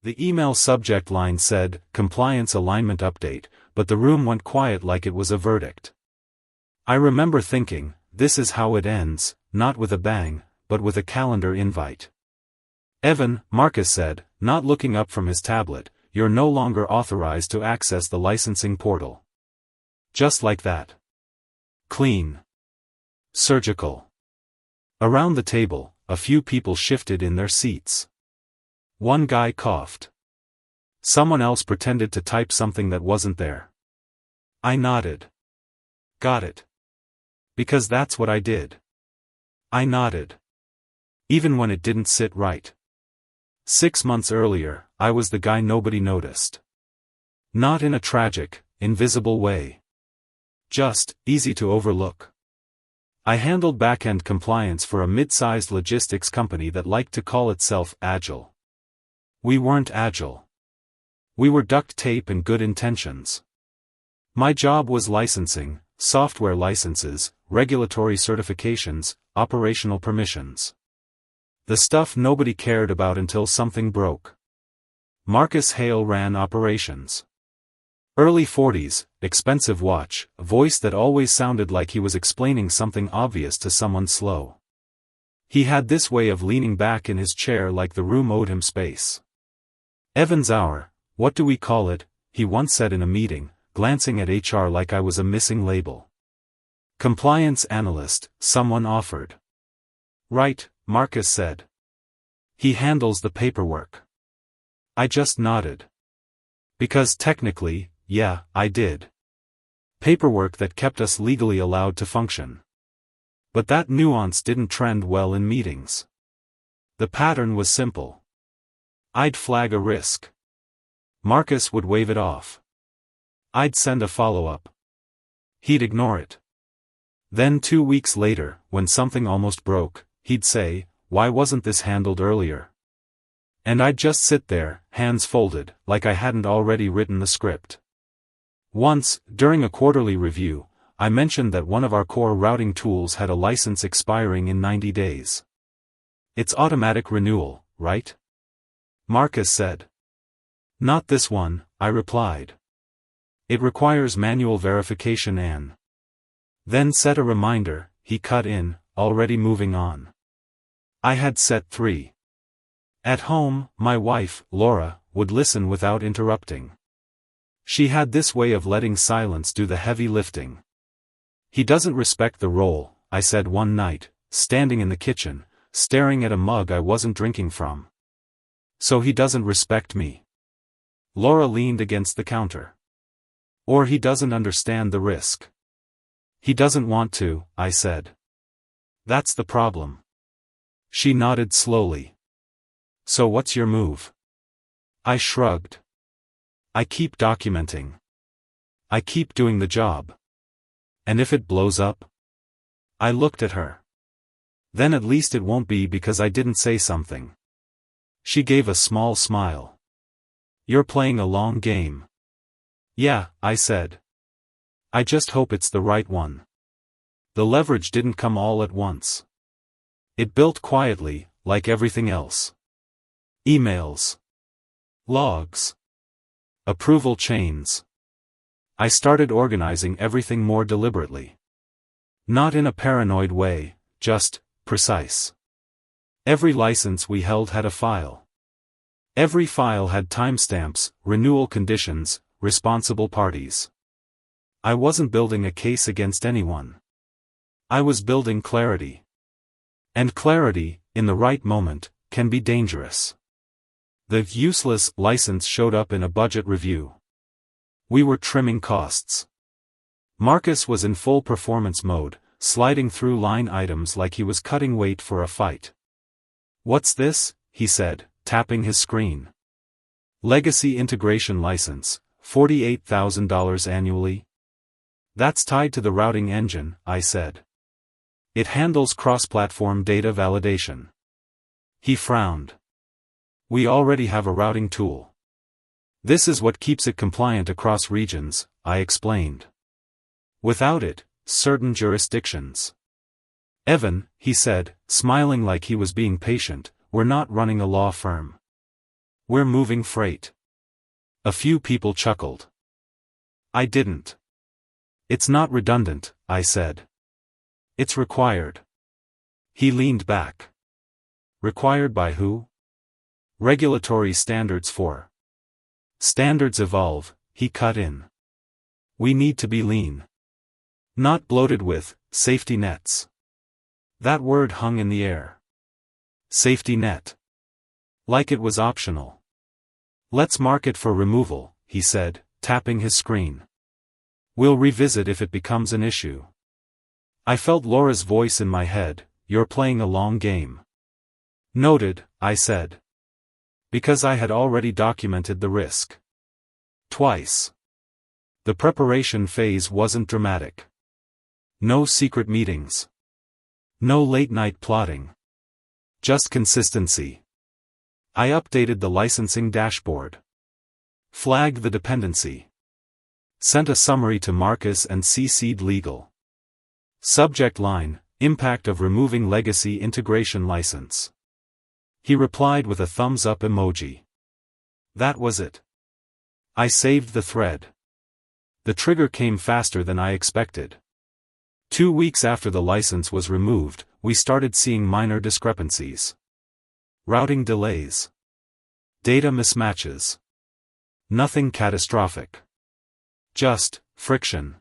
The email subject line said, "Compliance Alignment Update," but the room went quiet like it was a verdict. I remember thinking, this is how it ends, not with a bang, but with a calendar invite. "Evan," Marcus said, not looking up from his tablet, "you're no longer authorized to access the licensing portal." Just like that. Clean. Surgical. Around the table, a few people shifted in their seats. One guy coughed. Someone else pretended to type something that wasn't there. I nodded. Got it. Because that's what I did. I nodded. Even when it didn't sit right. 6 months earlier, I was the guy nobody noticed. Not in a tragic, invisible way. Just, easy to overlook. I handled back-end compliance for a mid-sized logistics company that liked to call itself agile. We weren't agile. We were duct tape and good intentions. My job was licensing, software licenses, regulatory certifications, operational permissions. The stuff nobody cared about until something broke. Marcus Hale ran operations. Early 40s, expensive watch, a voice that always sounded like he was explaining something obvious to someone slow. He had this way of leaning back in his chair like the room owed him space. "Evan's hour, what do we call it?" he once said in a meeting, glancing at HR like I was a missing label. "Compliance analyst," someone offered. "Right," Marcus said. "He handles the paperwork." I just nodded. Because technically, yeah, I did. Paperwork that kept us legally allowed to function. But that nuance didn't trend well in meetings. The pattern was simple. I'd flag a risk. Marcus would wave it off. I'd send a follow-up. He'd ignore it. Then 2 weeks later, when something almost broke, he'd say, "Why wasn't this handled earlier?" And I'd just sit there, hands folded, like I hadn't already written the script. Once, during a quarterly review, I mentioned that one of our core routing tools had a license expiring in 90 days. "It's automatic renewal, right?" Marcus said. "Not this one," I replied. "It requires manual verification and..." Then set a reminder, he cut in, already moving on. I had set 3. At home, my wife, Laura, would listen without interrupting. She had this way of letting silence do the heavy lifting. "He doesn't respect the role," I said one night, standing in the kitchen, staring at a mug I wasn't drinking from. "So he doesn't respect me." Laura leaned against the counter. "Or he doesn't understand the risk." "He doesn't want to," I said. "That's the problem." She nodded slowly. "So what's your move?" I shrugged. "I keep documenting. I keep doing the job. And if it blows up?" I looked at her. "Then at least it won't be because I didn't say something." She gave a small smile. "You're playing a long game." "Yeah," I said. "I just hope it's the right one." The leverage didn't come all at once. It built quietly, like everything else. Emails. Logs. Approval chains. I started organizing everything more deliberately. Not in a paranoid way, just precise. Every license we held had a file. Every file had timestamps, renewal conditions, responsible parties. I wasn't building a case against anyone. I was building clarity. And clarity, in the right moment, can be dangerous. The useless license showed up in a budget review. We were trimming costs. Marcus was in full performance mode, sliding through line items like he was cutting weight for a fight. "What's this?" he said, tapping his screen. "Legacy integration license, $48,000 annually." "That's tied to the routing engine," I said. "It handles cross-platform data validation." He frowned. "We already have a routing tool. This is what keeps it compliant across regions," I explained. "Without it, certain jurisdictions." "Evan," he said, smiling like he was being patient, "we're not running a law firm. We're moving freight. A few people chuckled. I didn't. It's not redundant, I said. It's required. He leaned back. Required by who? Regulatory standards for. Standards evolve, he cut in. We need to be lean. Not bloated with safety nets. That word hung in the air. Safety net. Like it was optional. Let's mark it for removal, he said, tapping his screen. We'll revisit if it becomes an issue. I felt Laura's voice in my head, you're playing a long game. Noted, I said. Because I had already documented the risk. Twice. The preparation phase wasn't dramatic. No secret meetings. No late-night plotting. Just consistency. I updated the licensing dashboard. Flagged the dependency. Sent a summary to Marcus and CC'd legal. Subject line, impact of removing legacy integration license. He replied with a thumbs up emoji. That was it. I saved the thread. The trigger came faster than I expected. 2 weeks after the license was removed, we started seeing minor discrepancies. Routing delays. Data mismatches. Nothing catastrophic. Just friction.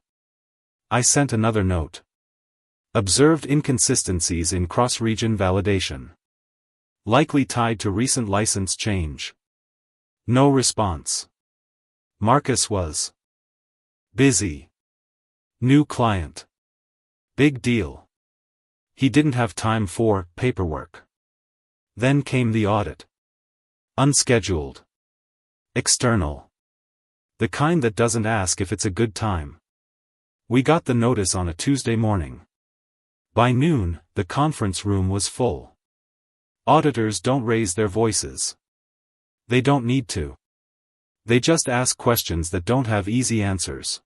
I sent another note. Observed inconsistencies in cross-region validation. Likely tied to recent license change. No response. Marcus was busy. New client. Big deal. He didn't have time for paperwork. Then came the audit. Unscheduled. External. The kind that doesn't ask if it's a good time. We got the notice on a Tuesday morning. By noon, the conference room was full. Auditors don't raise their voices. They don't need to. They just ask questions that don't have easy answers.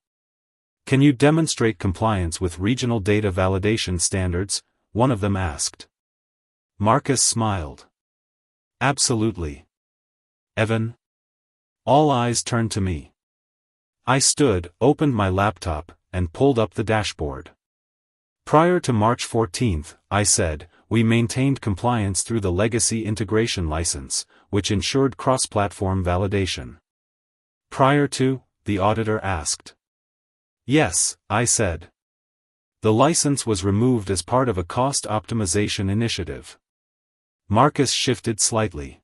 Can you demonstrate compliance with regional data validation standards? One of them asked. Marcus smiled. Absolutely. Evan? All eyes turned to me. I stood, opened my laptop, and pulled up the dashboard. Prior to March 14, I said, we maintained compliance through the legacy integration license, which ensured cross-platform validation. Prior to, the auditor asked. Yes, I said. The license was removed as part of a cost optimization initiative. Marcus shifted slightly.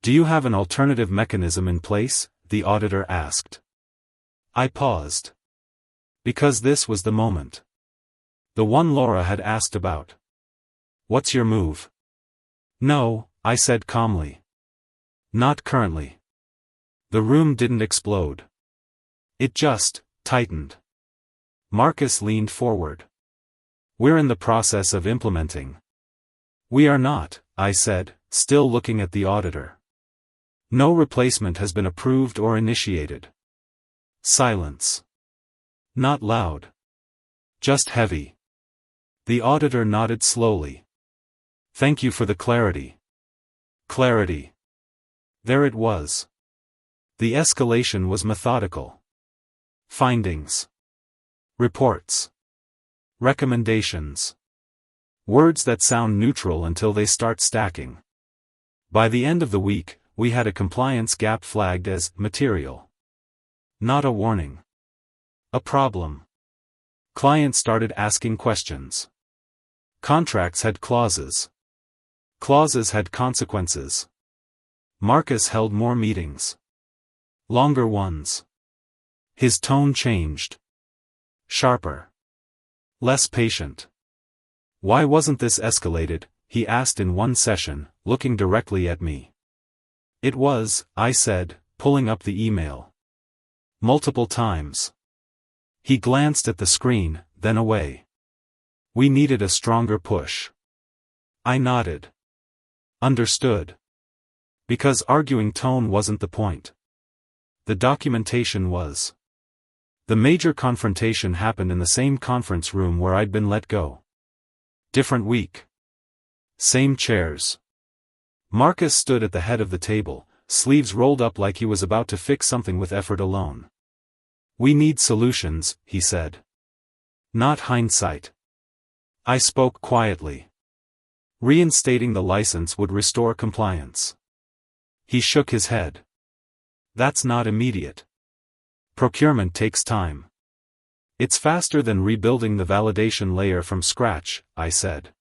Do you have an alternative mechanism in place? The auditor asked. I paused. Because this was the moment. The one Laura had asked about. What's your move? No, I said calmly. Not currently. The room didn't explode. It just tightened. Marcus leaned forward. We're in the process of implementing. We are not, I said, still looking at the auditor. No replacement has been approved or initiated. Silence. Not loud. Just heavy. The auditor nodded slowly. Thank you for the clarity. Clarity. There it was. The escalation was methodical. Findings. Reports. Recommendations. Words that sound neutral until they start stacking. By the end of the week, we had a compliance gap flagged as material. Not a warning. A problem. Clients started asking questions. Contracts had clauses. Clauses had consequences. Marcus held more meetings. Longer ones. His tone changed. Sharper. Less patient. Why wasn't this escalated? He asked in one session, looking directly at me. It was, I said, pulling up the email. Multiple times. He glanced at the screen, then away. We needed a stronger push. I nodded. Understood. Because arguing tone wasn't the point. The documentation was. The major confrontation happened in the same conference room where I'd been let go. Different week. Same chairs. Marcus stood at the head of the table, sleeves rolled up like he was about to fix something with effort alone. "We need solutions," he said. "Not hindsight." I spoke quietly. "Reinstating the license would restore compliance." He shook his head. "That's not immediate. Procurement takes time." "It's faster than rebuilding the validation layer from scratch," I said.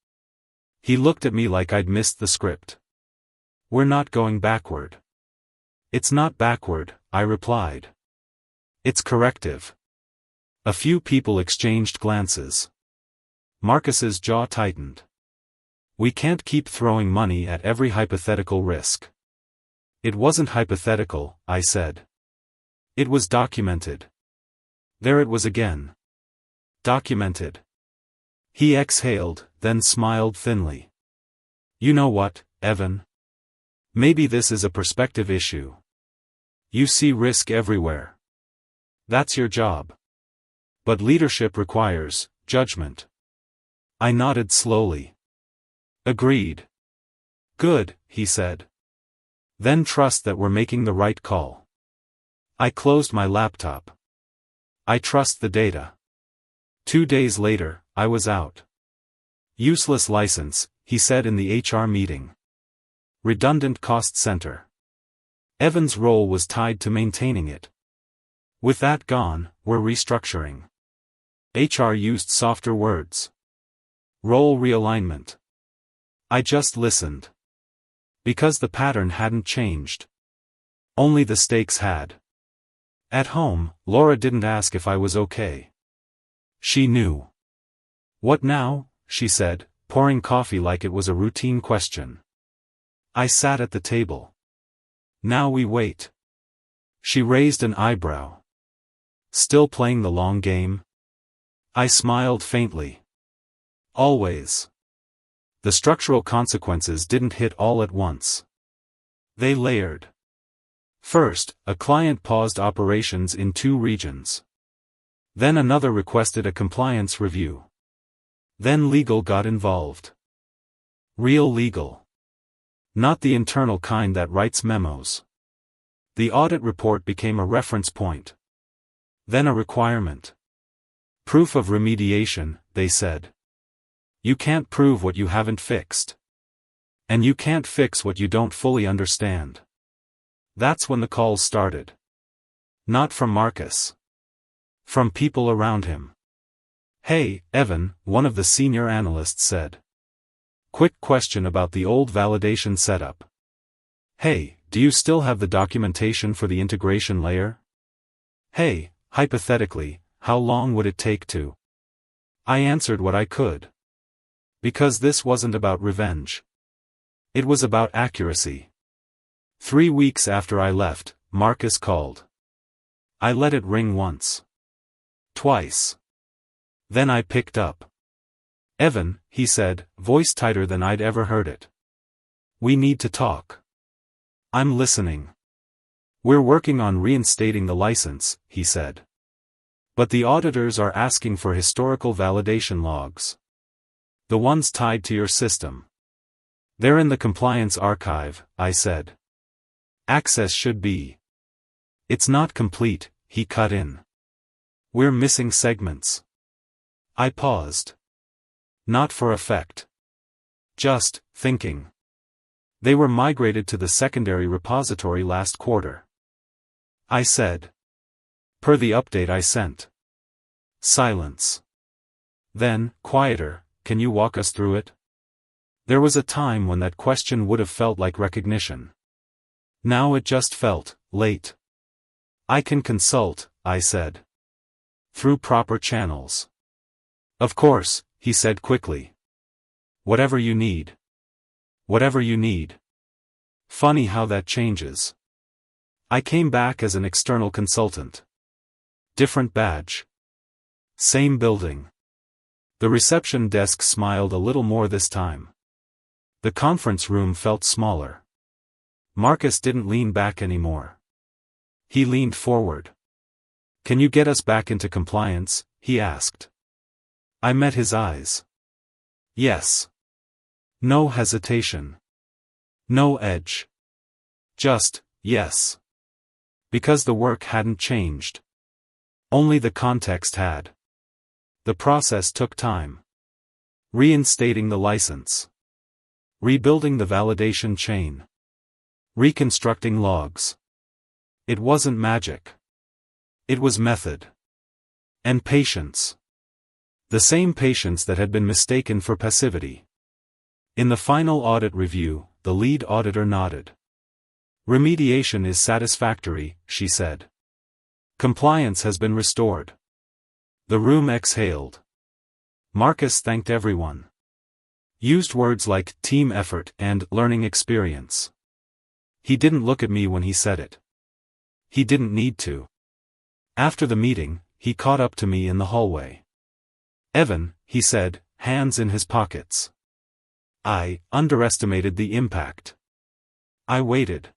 He looked at me like I'd missed the script. "We're not going backward." "It's not backward," I replied. "It's corrective." A few people exchanged glances. Marcus's jaw tightened. "We can't keep throwing money at every hypothetical risk." "It wasn't hypothetical," I said. "It was documented." There it was again. Documented. He exhaled, then smiled thinly. "You know what, Evan? Maybe this is a perspective issue. You see risk everywhere. That's your job. But leadership requires judgment." I nodded slowly. "Agreed." "Good," he said. "Then trust that we're making the right call." I closed my laptop. I trust the data. 2 days later, I was out. "Useless license," he said in the HR meeting. "Redundant cost center." Evan's role was tied to maintaining it. With that gone, we're restructuring. HR used softer words. Role realignment. I just listened. Because the pattern hadn't changed. Only the stakes had. At home, Laura didn't ask if I was okay. She knew. "What now?" she said, pouring coffee like it was a routine question. I sat at the table. "Now we wait." She raised an eyebrow. "Still playing the long game?" I smiled faintly. "Always." The structural consequences didn't hit all at once. They layered. First, a client paused operations in 2 regions. Then another requested a compliance review. Then legal got involved. Real legal. Not the internal kind that writes memos. The audit report became a reference point. Then a requirement. Proof of remediation, they said. You can't prove what you haven't fixed. And you can't fix what you don't fully understand. That's when the calls started. Not from Marcus. From people around him. "Hey, Evan," one of the senior analysts said. "Quick question about the old validation setup. Hey, do you still have the documentation for the integration layer? Hey, hypothetically, how long would it take to?" I answered what I could. Because this wasn't about revenge. It was about accuracy. 3 weeks after I left, Marcus called. I let it ring once. Twice. Then I picked up. "Evan," he said, voice tighter than I'd ever heard it. "We need to talk." "I'm listening." "We're working on reinstating the license," he said. "But the auditors are asking for historical validation logs. The ones tied to your system. They're in the compliance archive," I said. "Access should be." "It's not complete," he cut in. "We're missing segments." I paused. Not for effect. Just thinking. "They were migrated to the secondary repository last quarter," I said. "Per the update I sent." Silence. Then, quieter, "Can you walk us through it?" There was a time when that question would have felt like recognition. Now it just felt late. "I can consult," I said. "Through proper channels." "Of course," he said quickly. "Whatever you need." Whatever you need. Funny how that changes. I came back as an external consultant. Different badge. Same building. The reception desk smiled a little more this time. The conference room felt smaller. Marcus didn't lean back anymore. He leaned forward. "Can you get us back into compliance?" he asked. I met his eyes. Yes. No hesitation. No edge. Just, yes. Because the work hadn't changed. Only the context had. The process took time. Reinstating the license. Rebuilding the validation chain. Reconstructing logs. It wasn't magic. It was method. And patience. The same patience that had been mistaken for passivity. In the final audit review, the lead auditor nodded. Remediation is satisfactory, she said. Compliance has been restored. The room exhaled. Marcus thanked everyone. Used words like team effort and learning experience. He didn't look at me when he said it. He didn't need to. After the meeting, he caught up to me in the hallway. Evan, he said, hands in his pockets. I underestimated the impact. I waited.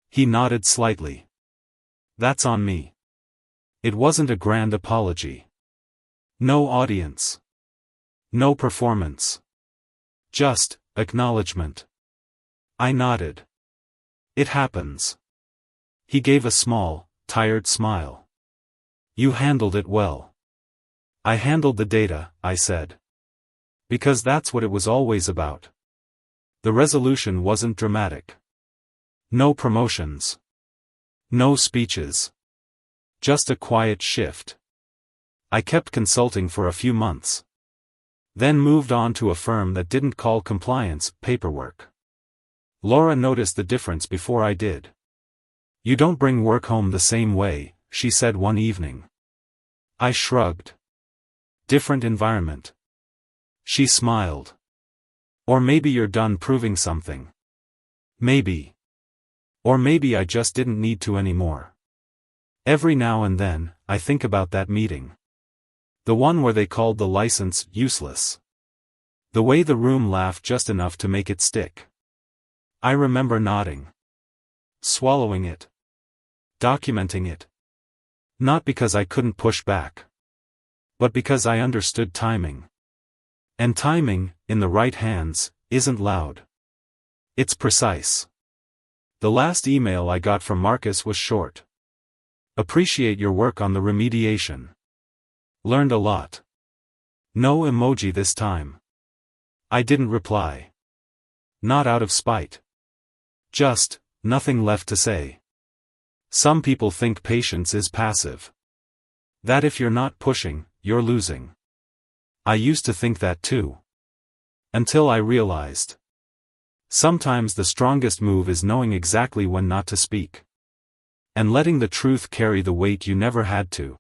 He nodded slightly. That's on me. It wasn't a grand apology. No audience. No performance. Just acknowledgement. I nodded. It happens. He gave a small, tired smile. You handled it well. I handled the data, I said. Because that's what it was always about. The resolution wasn't dramatic. No promotions. No speeches. Just a quiet shift. I kept consulting for a few months. Then moved on to a firm that didn't call compliance paperwork. Laura noticed the difference before I did. You don't bring work home the same way, she said one evening. I shrugged. Different environment. She smiled. Or maybe you're done proving something. Maybe. Or maybe I just didn't need to anymore. Every now and then, I think about that meeting. The one where they called the license useless. The way the room laughed just enough to make it stick. I remember nodding. Swallowing it. Documenting it. Not because I couldn't push back. But because I understood timing. And timing, in the right hands, isn't loud. It's precise. The last email I got from Marcus was short. Appreciate your work on the remediation. Learned a lot. No emoji this time. I didn't reply. Not out of spite. Just, nothing left to say. Some people think patience is passive. That if you're not pushing, you're losing. I used to think that too. Until I realized. Sometimes the strongest move is knowing exactly when not to speak. And letting the truth carry the weight you never had to.